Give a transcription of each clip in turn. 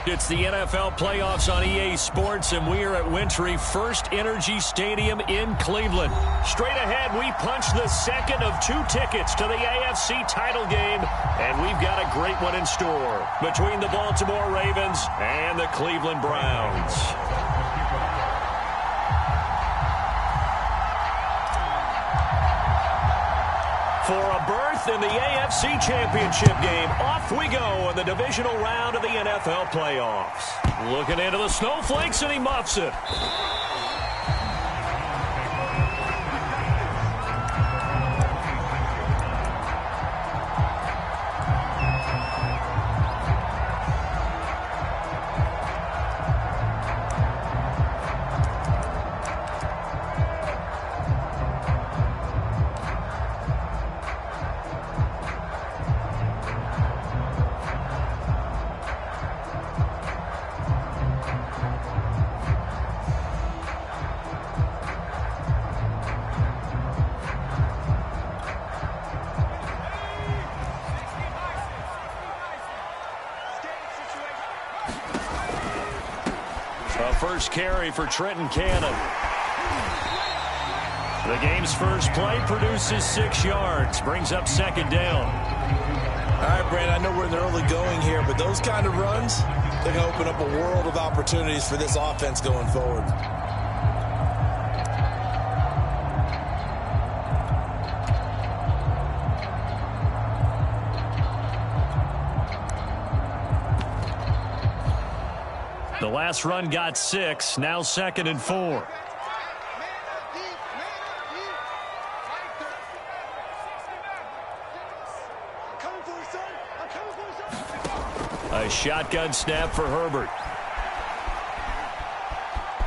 It's the NFL playoffs on EA Sports, and we are at Wintry First Energy Stadium in Cleveland. Straight ahead, we punch the second of 2 tickets to the AFC title game, and we've got a great one in store between the Baltimore Ravens and the Cleveland Browns. For a berth in the AFC Championship game, off we go in the divisional round of the NFL playoffs. Looking into the snowflakes, and he muffs it. First carry for Trenton Cannon. The game's first play produces 6 yards, brings up second down. All right, Brandon, I know we're in the early going here, but those kind of runs, they're going to open up a world of opportunities for this offense going forward. The last run got 6, now 2nd and 4. A shotgun snap for Herbert.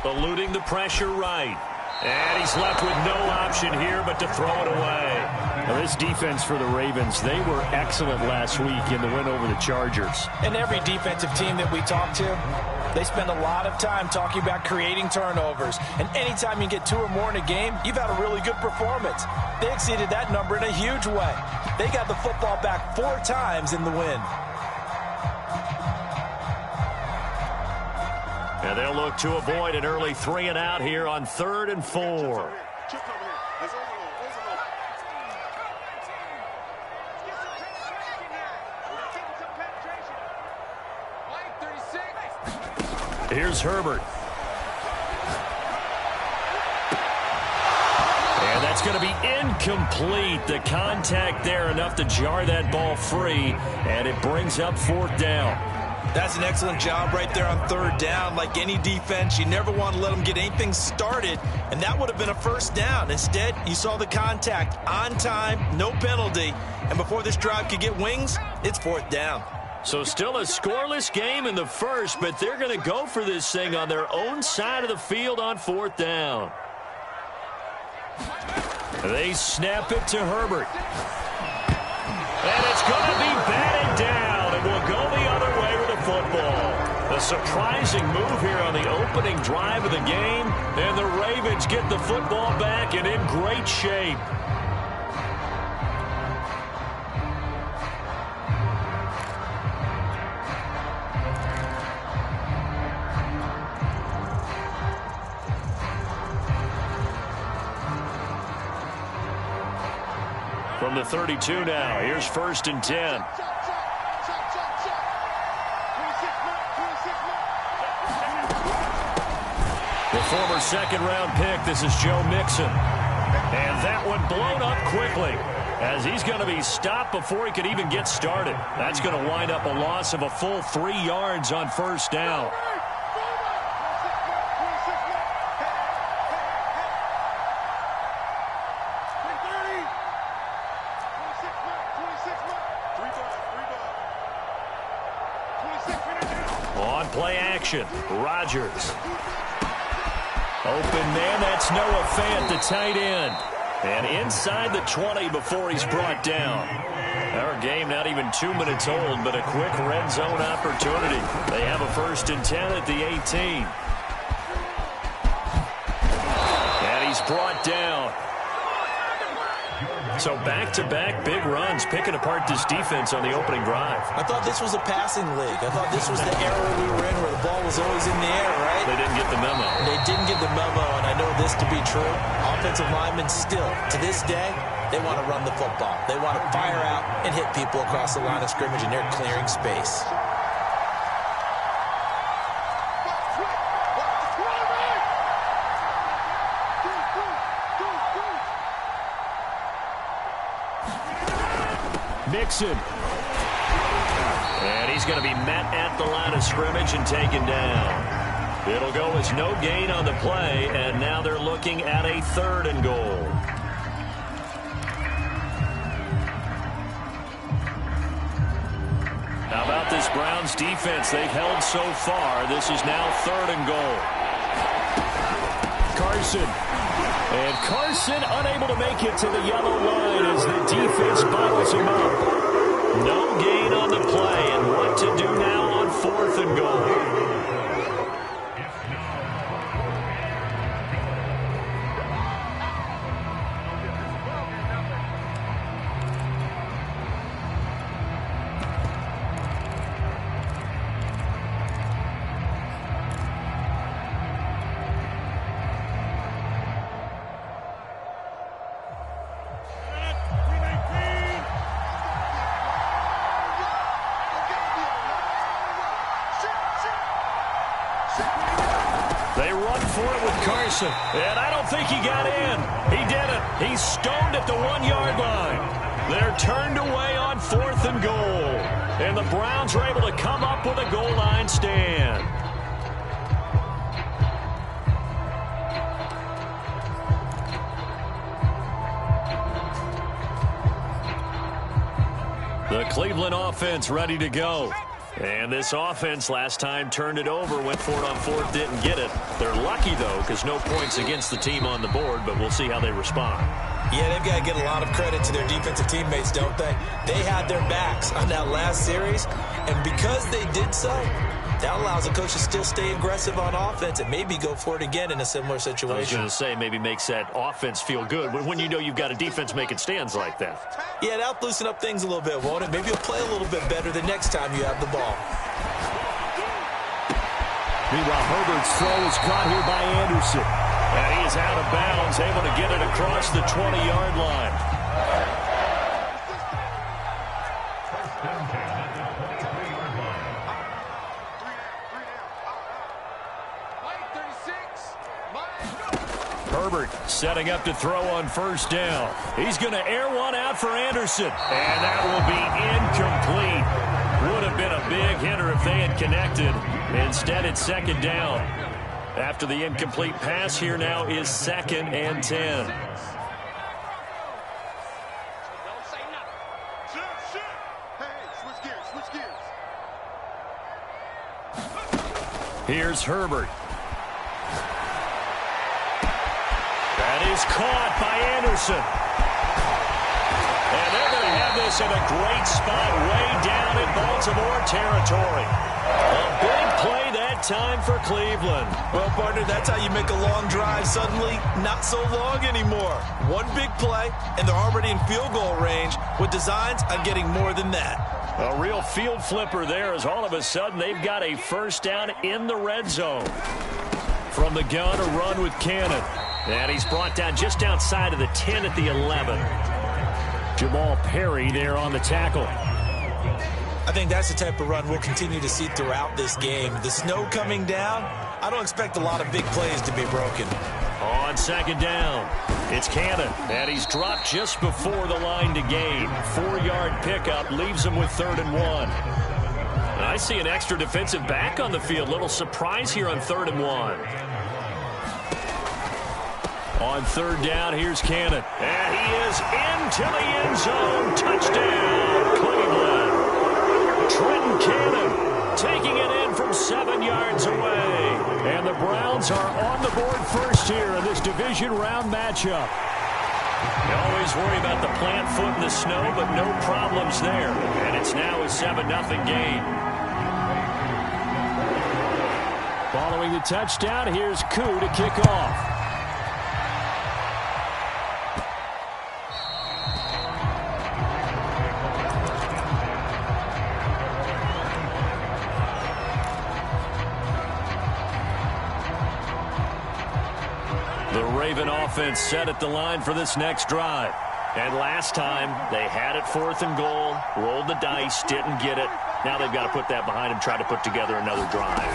Eluding the pressure right. And he's left with no option here but to throw it away. Now, this defense for the Ravens, they were excellent last week in the win over the Chargers. And every defensive team that we talk to, they spend a lot of time talking about creating turnovers. And anytime you get 2 or more in a game, you've had a really good performance. They exceeded that number in a huge way. They got the football back 4 times in the win. And they'll look to avoid an early 3 and out here on 3rd and 4. Here's Herbert. And that's going to be incomplete. The contact there enough to jar that ball free, and it brings up 4th down. That's an excellent job right there on 3rd down. Like any defense, you never want to let them get anything started, and that would have been a 1st down. Instead, you saw the contact on time, no penalty, and before this drive could get wings, it's 4th down. So still a scoreless game in the first, but they're going to go for this thing on their own side of the field on 4th down. They snap it to Herbert. And it's going to be batted down, and will go the other way with the football. A surprising move here on the opening drive of the game, and the Ravens get the football back and in great shape. From the 32 now, here's 1st and 10. The former 2nd-round pick, this is Joe Mixon. And that one blown up quickly as he's going to be stopped before he could even get started. That's going to wind up a loss of a full 3 yards on 1st down. On play action, Rodgers. Open man, that's Noah Fant, the tight end. And inside the 20 before he's brought down. Our game not even 2 minutes old, but a quick red zone opportunity. They have a 1st and 10 at the 18. And he's brought down. So back-to-back big runs, picking apart this defense on the opening drive. I thought this was a passing league. I thought this was the era we were in where the ball was always in the air, right? They didn't get the memo. They didn't get the memo, and I know this to be true. Offensive linemen still, to this day, they want to run the football. They want to fire out and hit people across the line of scrimmage, and they're clearing space. Mixon. And he's going to be met at the line of scrimmage and taken down. It'll go as no gain on the play, and now they're looking at a 3rd and goal. How about this Browns defense? They've held so far. This is now 3rd and goal. Carson. And Carson unable to make it to the yellow line as the defense bottles him up. No gain on the play, and what to do now on 4th and goal. They run for it with Carson, and I don't think he got in. He didn't. He's stoned at the 1-yard line. They're turned away on 4th and goal, and the Browns are able to come up with a goal line stand. The Cleveland offense ready to go. And this offense last time turned it over, went for it on 4th, didn't get it. They're lucky, though, because no points against the team on the board, but we'll see how they respond. Yeah, they've got to get a lot of credit to their defensive teammates, don't they? They had their backs on that last series, and because they did so, that allows the coach to still stay aggressive on offense and maybe go for it again in a similar situation. I was going to say maybe makes that offense feel good when you know you've got a defense making stands like that. Yeah, that'll loosen up things a little bit, won't it? Maybe you'll play a little bit better the next time you have the ball. Meanwhile, Herbert's throw is caught here by Anderson. And he is out of bounds, able to get it across the 20-yard line. Herbert setting up to throw on 1st down. He's going to air one out for Anderson. And that will be incomplete. Would have been a big hitter if they had connected. Instead, it's 2nd down. After the incomplete pass, here now is 2nd and 10. Here's Herbert. That is caught by Anderson. And they're going to have this in a great spot way down in Baltimore territory. A big play that time for Cleveland. Well, partner, that's how you make a long drive suddenly not so long anymore. One big play, and they're already in field goal range with designs on getting more than that. A real field flipper there as all of a sudden they've got a 1st down in the red zone. From the gun, a run with Cannon. And he's brought down just outside of the 10 at the 11. Jamal Perry there on the tackle. I think that's the type of run we'll continue to see throughout this game. The snow coming down, I don't expect a lot of big plays to be broken. On 2nd down, it's Cannon, and he's dropped just before the line to gain. 4-yard pickup leaves him with 3rd and 1. And I see an extra defensive back on the field. Little surprise here on 3rd and 1. On 3rd down, here's Cannon. And he is into the end zone. Touchdown, Cleveland. Trenton Cannon taking it in from 7 yards away. And the Browns are on the board first here in this division round matchup. You always worry about the plant foot in the snow, but no problems there. And it's now a 7-0 game. Following the touchdown, here's Koo to kick off. Raven offense set at the line for this next drive. And last time, they had it 4th and goal, rolled the dice, didn't get it. Now they've got to put that behind them, try to put together another drive.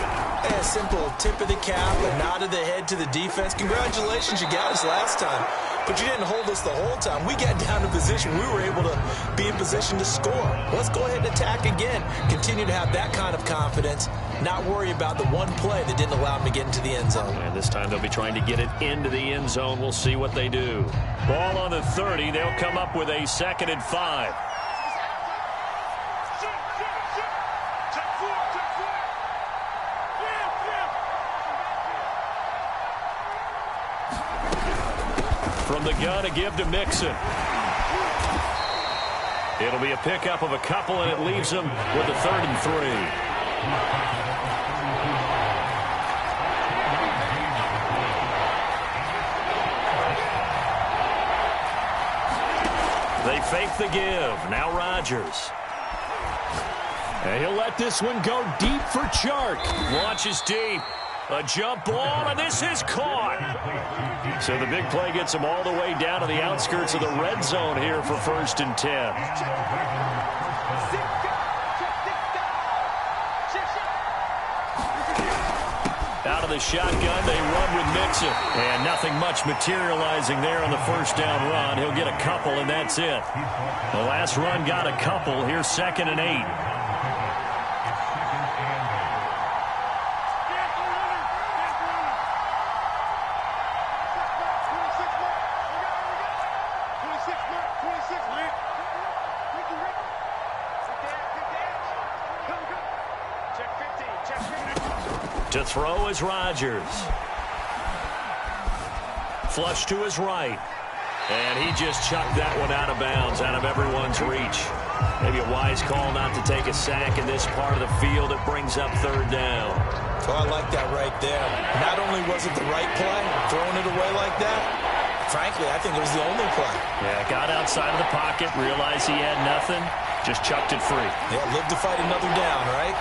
A simple tip of the cap, a nod of the head to the defense. Congratulations, you got us last time. But you didn't hold us the whole time. We got down to position. We were able to be in position to score. Let's go ahead and attack again. Continue to have that kind of confidence. Not worry about the one play that didn't allow them to get into the end zone. And this time they'll be trying to get it into the end zone. We'll see what they do. Ball on the 30. They'll come up with a 2nd and 5. From the gun, a give to Mixon. It'll be a pickup of a couple, and it leaves them with a 3rd and 3. They fake the give. Now Rodgers. And he'll let this one go deep for Chark. Launches deep. A jump ball, and this is caught. So the big play gets him all the way down to the outskirts of the red zone here for 1st and 10. Out of the shotgun, they run with Mixon. And nothing much materializing there on the 1st down run. He'll get a couple, and that's it. The last run got a couple. Here's 2nd and 8. To throw is Rodgers. Flush to his right. And he just chucked that one out of bounds, out of everyone's reach. Maybe a wise call not to take a sack in this part of the field. It brings up 3rd down. Oh, I like that right there. Not only was it the right play, throwing it away like that, frankly, I think it was the only play. Yeah, got outside of the pocket, realized he had nothing, just chucked it free. Yeah, live to fight another down, right?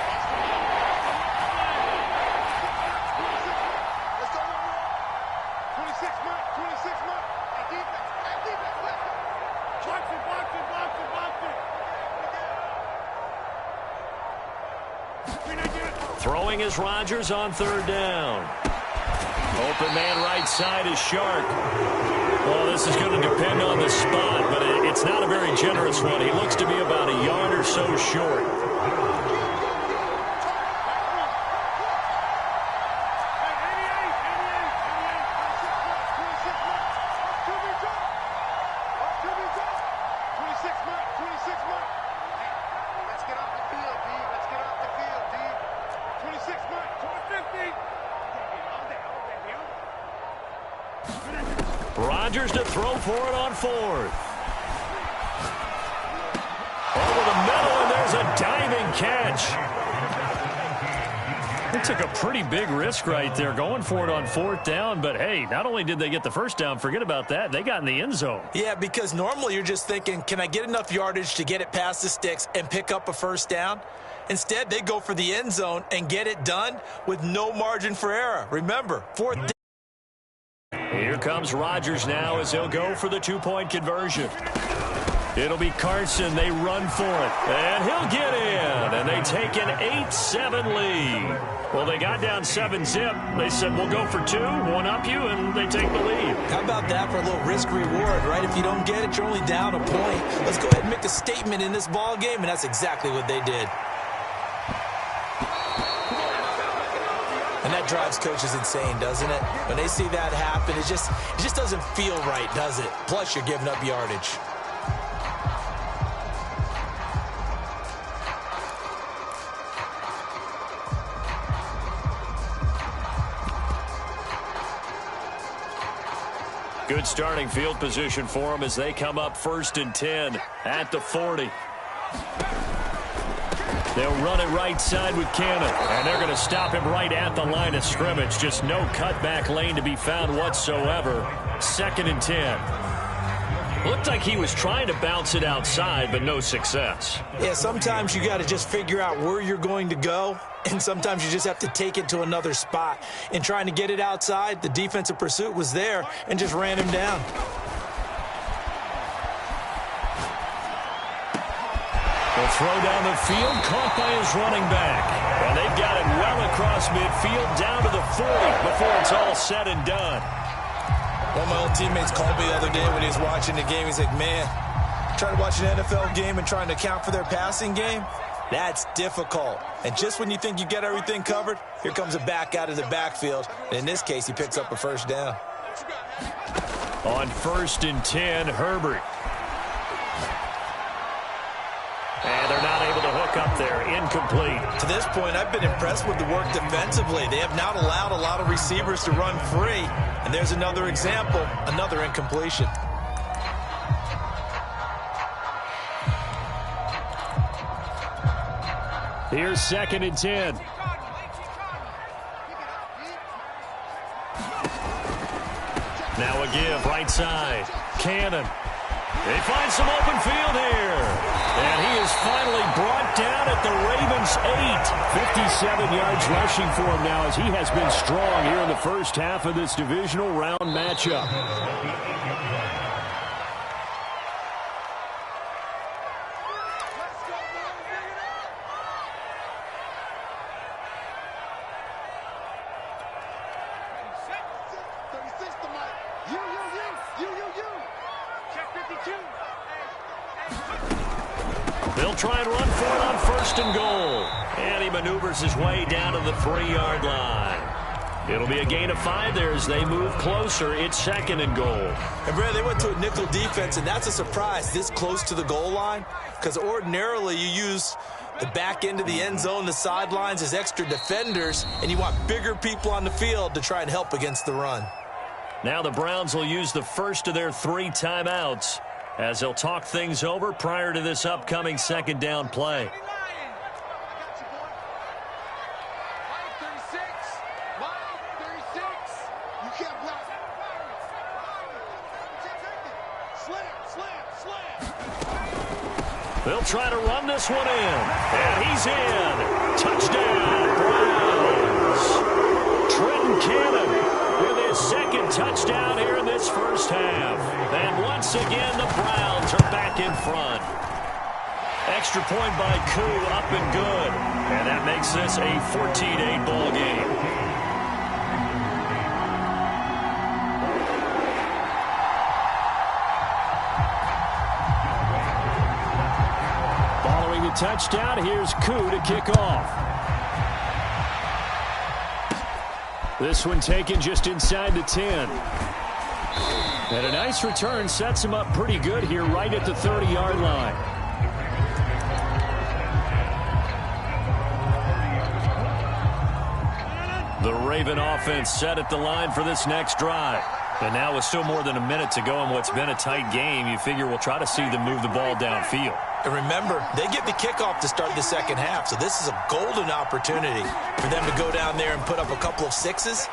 Throwing is Rodgers on 3rd down. Open man right side is Chark. Well, this is going to depend on the spot, but it's not a very generous one. He looks to be about a yard or so short. Rodgers to throw for it on 4th. Over the middle, and there's a diving catch. They took a pretty big risk right there going for it on 4th down, but hey, not only did they get the 1st down, forget about that, they got in the end zone. Yeah, because normally you're just thinking, can I get enough yardage to get it past the sticks and pick up a 1st down? Instead, they go for the end zone and get it done with no margin for error. Remember, 4th down. Here comes Rodgers now as he'll go for the 2-point conversion. It'll be Carson. They run for it. And he'll get in. And they take an 8-7 lead. Well, they got down 7-zip. They said, we'll go for 2, one up you, and they take the lead. How about that for a little risk-reward, right? If you don't get it, you're only down a point. Let's go ahead and make a statement in this ball game, and that's exactly what they did. And that drives coaches insane, doesn't it? When they see that happen, it just doesn't feel right, does it? Plus, you're giving up yardage. Good starting field position for them as they come up 1st and 10 at the 40. They'll run it right side with Cannon, and they're going to stop him right at the line of scrimmage. Just no cutback lane to be found whatsoever. 2nd and 10. Looked like he was trying to bounce it outside, but no success. Yeah, sometimes you got to just figure out where you're going to go, and sometimes you just have to take it to another spot. In trying to get it outside, the defensive pursuit was there and just ran him down. The throw down the field, caught by his running back. And they've got it well across midfield, down to the 40 before it's all said and done. One of my old teammates called me the other day when he was watching the game. He's like, man, trying to watch an NFL game and trying to account for their passing game, that's difficult. And just when you think you get everything covered, here comes a back out of the backfield. And in this case, he picks up a first down. On 1st and 10, Herbert. And they're not able to hook up there. Incomplete. To this point, I've been impressed with the work defensively. They have not allowed a lot of receivers to run free. And there's another example, another incompletion. Here's 2nd and 10. Now a give, right side. Cannon. They find some open field here. And he is finally brought down at the Ravens' 8. 57 yards rushing for him now as he has been strong here in the first half of this divisional round matchup. They'll try and run for it on 1st and goal. And he maneuvers his way down to the 3-yard line. It'll be a gain of 5 there as they move closer. It's 2nd and goal. And, Brad, they went to a nickel defense, and that's a surprise this close to the goal line, because ordinarily you use the back end of the end zone, the sidelines as extra defenders, and you want bigger people on the field to try and help against the run. Now the Browns will use the first of their 3 timeouts as they'll talk things over prior to this upcoming 2nd down play. They'll try to run this one in. And he's in. Touchdown, Browns. Trenton Cannon with his 2nd touchdown here in this first half. And once again, the Browns are back in front. Extra point by Koo, up and good. And that makes this a 14-8 ball game. Following the touchdown, here's Koo to kick off. This one taken just inside the 10. And a nice return sets him up pretty good here right at the 30-yard line. The Raven offense set at the line for this next drive. And now with still more than a minute to go in what's been a tight game, you figure we'll try to see them move the ball downfield. And remember, they get the kickoff to start the 2nd half, so this is a golden opportunity for them to go down there and put up a couple of 6s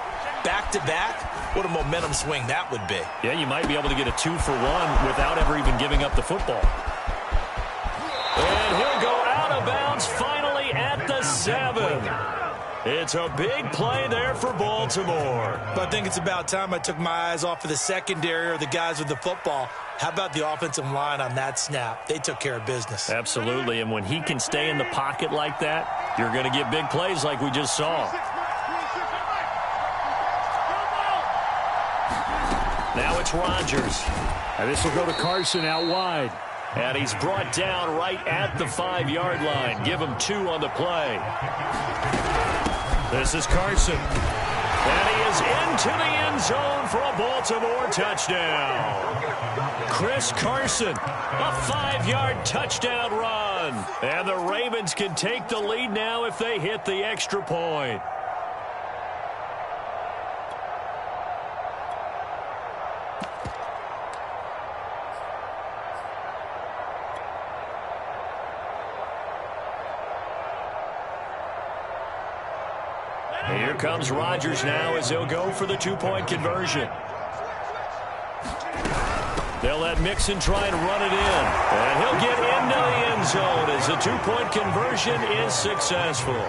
back-to-back. What a momentum swing that would be. Yeah, you might be able to get a 2-for-1 without ever even giving up the football. And he'll go out of bounds finally at the 7. It's a big play there for Baltimore. But I think it's about time I took my eyes off of the secondary or the guys with the football. How about the offensive line on that snap? They took care of business. Absolutely, and when he can stay in the pocket like that, you're going to get big plays like we just saw. Now it's Rodgers. And this will go to Carson out wide. And he's brought down right at the 5-yard line. Give him 2 on the play. This is Carson. And he is into the end zone for a Baltimore touchdown. Chris Carson, a 5-yard touchdown run. And the Ravens can take the lead now if they hit the extra point. Here comes Rodgers now as he'll go for the 2-point conversion. They'll let Mixon try and run it in. And he'll get into the end zone as the two-point conversion is successful.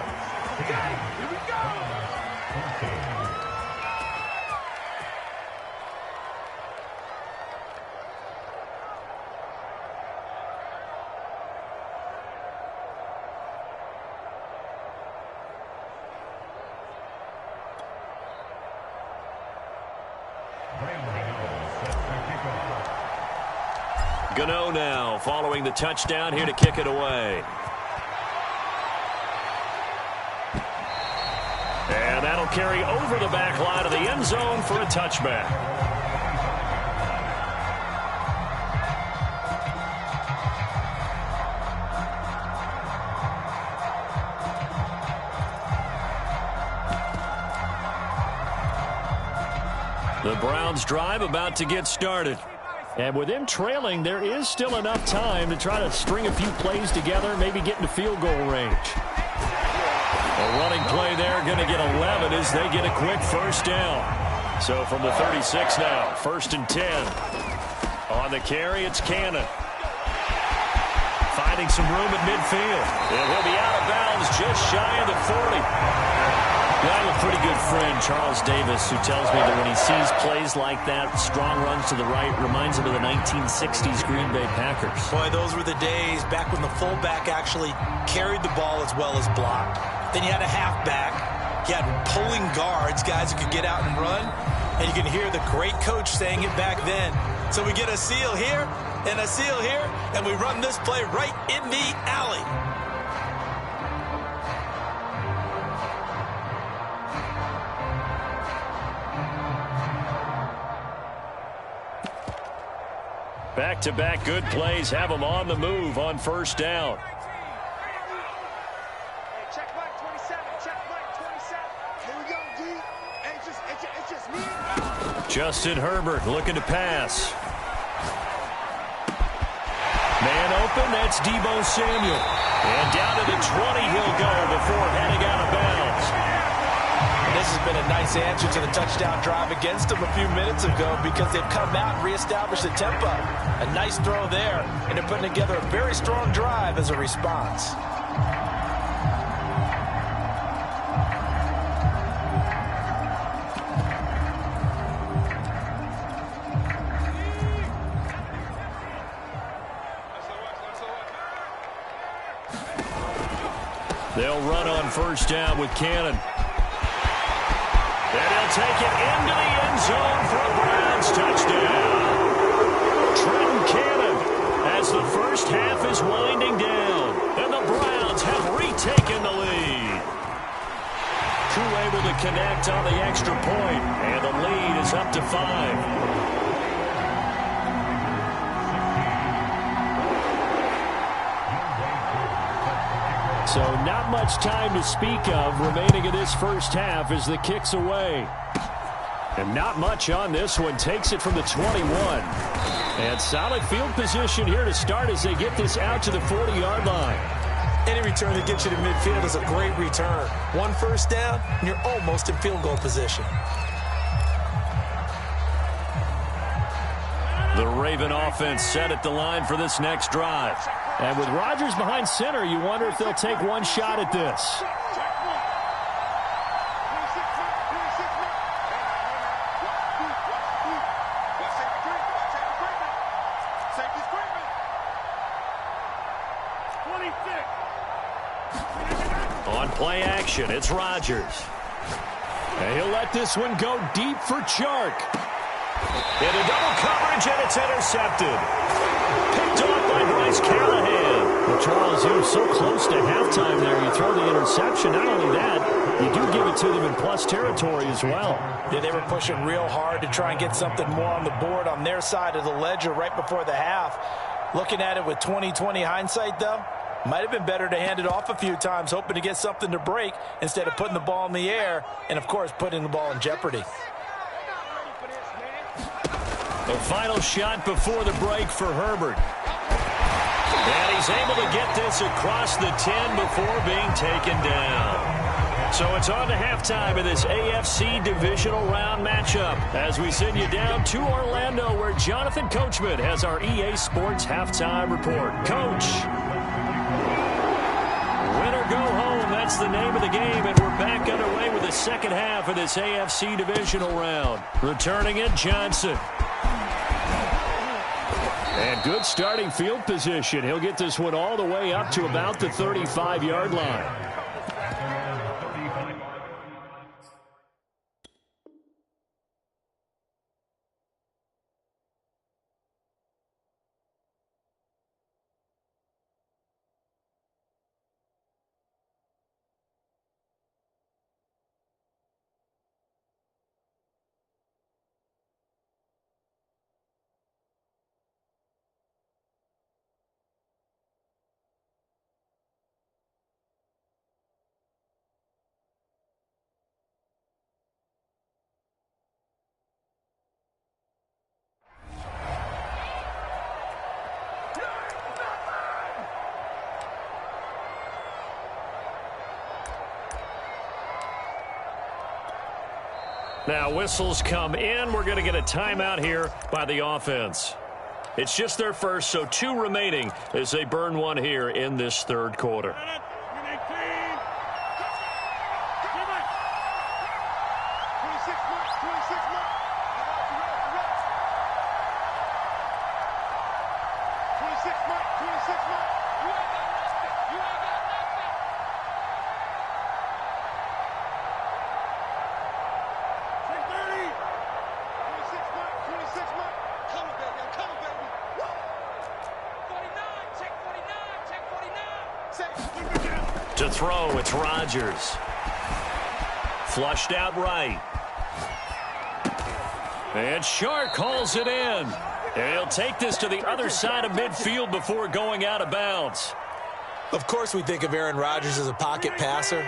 Gano now following the touchdown here to kick it away. And that'll carry over the back line of the end zone for a touchback. The Browns drive about to get started. And with them trailing, there is still enough time to try to string a few plays together, maybe get into field goal range. A running play there, going to get 11 as they get a quick first down. So from the 36 now, 1st and 10. On the carry, it's Cannon. Finding some room at midfield. And he'll be out of bounds just shy of the 40. I have a pretty good friend, Charles Davis, who tells me that when he sees plays like that, strong runs to the right, reminds him of the 1960s Green Bay Packers. Boy, those were the days back when the fullback actually carried the ball as well as blocked. Then you had a halfback. You had pulling guards, guys who could get out and run. And you can hear the great coach saying it back then. So we get a seal here and a seal here, and we run this play right in the alley. Back-to-back good plays have them on the move on first down. Check back 27. Check back 27. Here we go, D. It's just me. Justin Herbert looking to pass. Man open, that's Deebo Samuel. And down to the 20 he'll go before heading out of bounds. This has been a nice answer to the touchdown drive against them a few minutes ago because they've come out and reestablished the tempo. A nice throw there, and they're putting together a very strong drive as a response. They'll run on first down with Cannon. And he'll take it into the end zone for a Browns touchdown. Trenton Cannon as the first half is winding down. And the Browns have retaken the lead. Crew able to connect on the extra point. And the lead is up to 5. So not much time to speak of remaining in this first half as the kick's away. And not much on this one. Takes it from the 21. And solid field position here to start as they get this out to the 40-yard line. Any return that gets you to midfield is a great return. One first down, and you're almost in field goal position. The Raven offense set at the line for this next drive. And with Rodgers behind center, you wonder if they'll take one shot at this. On play action, it's Rodgers. And he'll let this one go deep for Chark. Into double coverage, and it's intercepted. Picked off by Bryce Callahan. Well, Charles, you're so close to halftime there. You throw the interception. Not only that, you do give it to them in plus territory as well. Yeah, they were pushing real hard to try and get something more on the board on their side of the ledger right before the half. Looking at it with 20/20 hindsight, though, might have been better to hand it off a few times, hoping to get something to break instead of putting the ball in the air and, of course, putting the ball in jeopardy. The final shot before the break for Herbert. And he's able to get this across the 10 before being taken down. So it's on to halftime in this AFC Divisional Round matchup as we send you down to Orlando where Jonathan Coachman has our EA Sports Halftime Report. Coach. Win or go home, that's the name of the game, and we're back underway with the second half of this AFC Divisional Round. Returning it, Johnson. And good starting field position. He'll get this one all the way up to about the 35-yard line. Now whistles come in. We're going to get a timeout here by the offense. It's just their first, so 2 remaining as they burn one here in this third quarter. To throw, it's Rodgers. Flushed out right. And Shark calls it in. And he'll take this to the other side of midfield before going out of bounds. Of course we think of Aaron Rodgers as a pocket passer,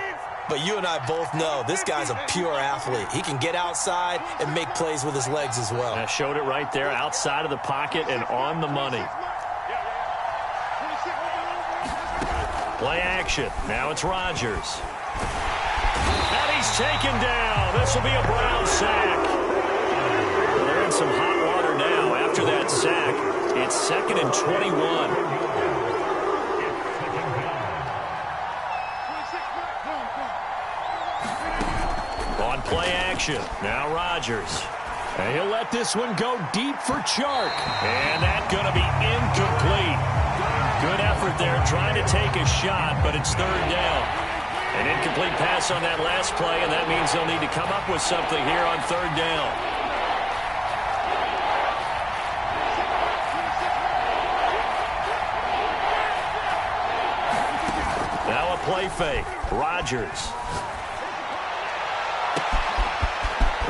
but you and I both know this guy's a pure athlete. He can get outside and make plays with his legs as well. I showed it right there, outside of the pocket and on the money. Play action. Now it's Rodgers. And he's taken down. This will be a Brown sack. Well, they're in some hot water now after that sack. It's 2nd and 21. On play action. Now Rodgers. And he'll let this one go deep for Chark. And that's going to be incomplete. Good effort there, trying to take a shot, but it's 3rd down. An incomplete pass on that last play, and that means they'll need to come up with something here on 3rd down. Now a play fake. Rodgers.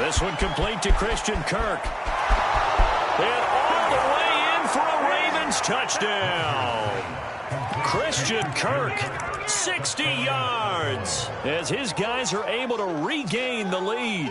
This one complete to Christian Kirk. And all the way in for a Ravens touchdown. Christian Kirk, 60 yards, as his guys are able to regain the lead.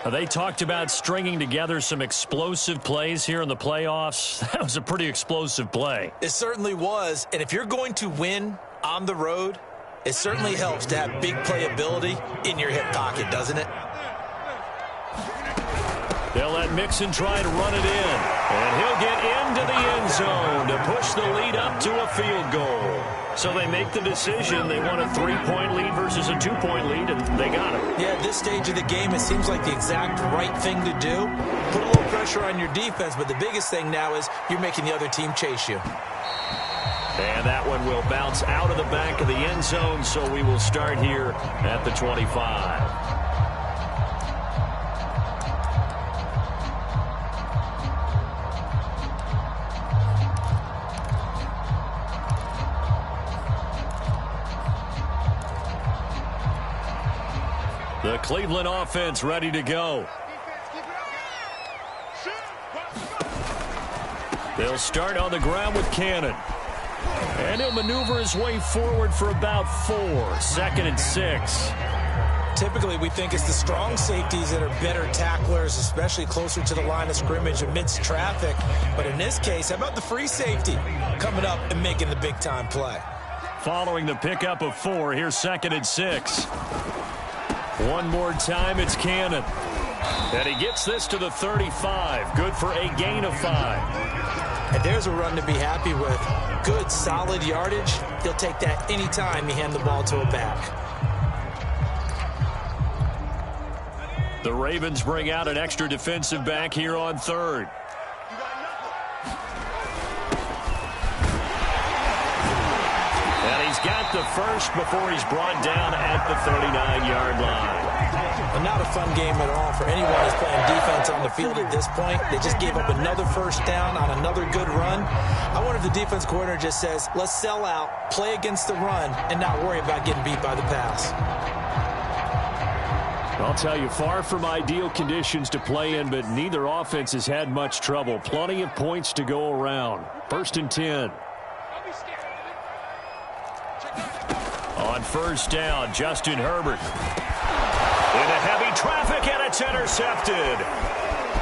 They talked about stringing together some explosive plays here in the playoffs. That was a pretty explosive play. It certainly was, and if you're going to win on the road, it certainly helps to have big playability in your hip pocket, doesn't it? They'll let Mixon try to run it in. And he'll get into the end zone to push the lead up to a field goal. So they make the decision. They want a 3-point lead versus a 2-point lead, and they got it. Yeah, at this stage of the game, it seems like the exact right thing to do. Put a little pressure on your defense, but the biggest thing now is you're making the other team chase you. And that one will bounce out of the back of the end zone, so we will start here at the 25. The Cleveland offense ready to go. They'll start on the ground with Cannon. And he'll maneuver his way forward for about 4. 2nd and 6. Typically, we think it's the strong safeties that are better tacklers, especially closer to the line of scrimmage amidst traffic. But in this case, how about the free safety coming up and making the big-time play? following the pickup of 4. Here's 2nd and 6. One more time, it's Cannon. And he gets this to the 35. Good for a gain of 5. And there's a run to be happy with. Good, solid yardage. He'll take that anytime you hand the ball to a back. The Ravens bring out an extra defensive back here on 3rd. And he's got the first before he's brought down at the 39-yard line. And not a fun game at all for anyone who's playing defense on the field at this point. They just gave up another first down on another good run. I wonder if the defense coordinator just says, let's sell out, play against the run, and not worry about getting beat by the pass. I'll tell you, far from ideal conditions to play in, but neither offense has had much trouble. Plenty of points to go around. 1st and 10. On 1st down, Justin Herbert. Into heavy traffic, and it's intercepted.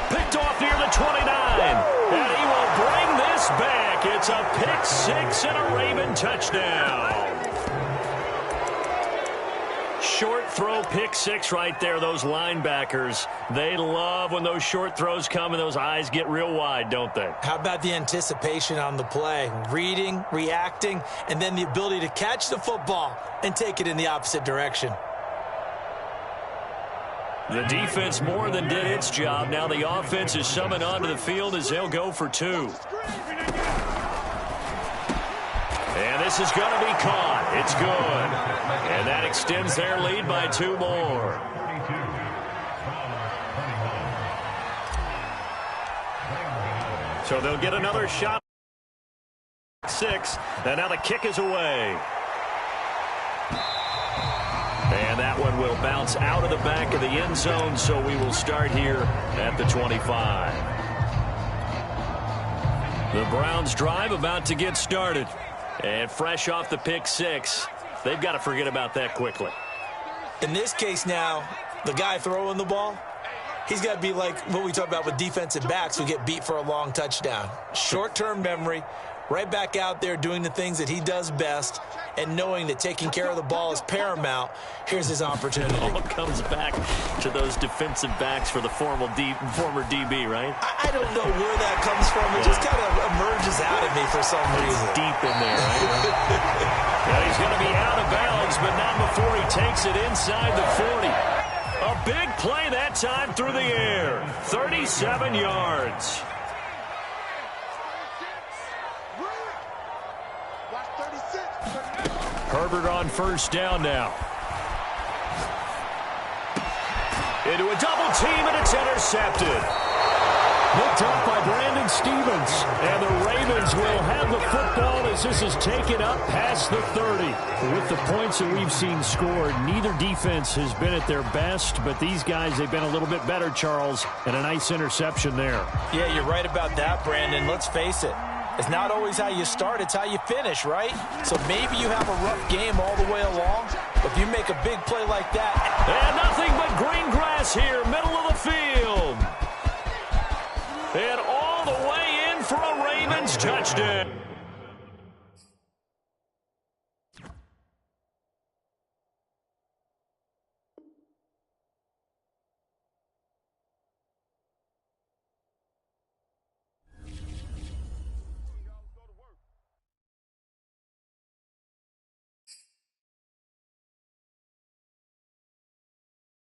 Picked off near the 29. And he will bring this back. It's a pick 6 and a Raven touchdown. Short throw, pick 6 right there. Those linebackers, they love when those short throws come and those eyes get real wide, don't they? How about the anticipation on the play? Reading, reacting, and then the ability to catch the football and take it in the opposite direction. The defense more than did its job. Now the offense is summoned onto the field as they'll go for 2. And this is going to be caught. It's good. And that extends their lead by 2 more. So they'll get another shot. 6. And now the kick is away. And that one will bounce out of the back of the end zone, so we will start here at the 25. The Browns drive about to get started. And fresh off the pick 6, they've got to forget about that quickly. In this case now, the guy throwing the ball, he's got to be like what we talk about with defensive backs who get beat for a long touchdown. Short-term memory, right back out there doing the things that he does best, and knowing that taking care of the ball is paramount. Here's his opportunity. It all comes back to those defensive backs for the former DB, right? I don't know where that comes from. It just kind of emerges out of me for some reason. It's deep in there, right? Yeah, he's going to be out of bounds, but not before he takes it inside the 40. A big play that time through the air. 37 yards. Herbert on 1st down now. Into a double team, and it's intercepted. Picked up by Brandon Stevens. And the Ravens will have the football as this is taken up past the 30. With the points that we've seen scored, neither defense has been at their best, but these guys, they've been a little bit better, Charles, and a nice interception there. Yeah, you're right about that, Brandon. Let's face it. It's not always how you start, it's how you finish, right? So maybe you have a rough game all the way along, but if you make a big play like that. And nothing but green grass here, middle of the field. And all the way in for a Ravens touchdown.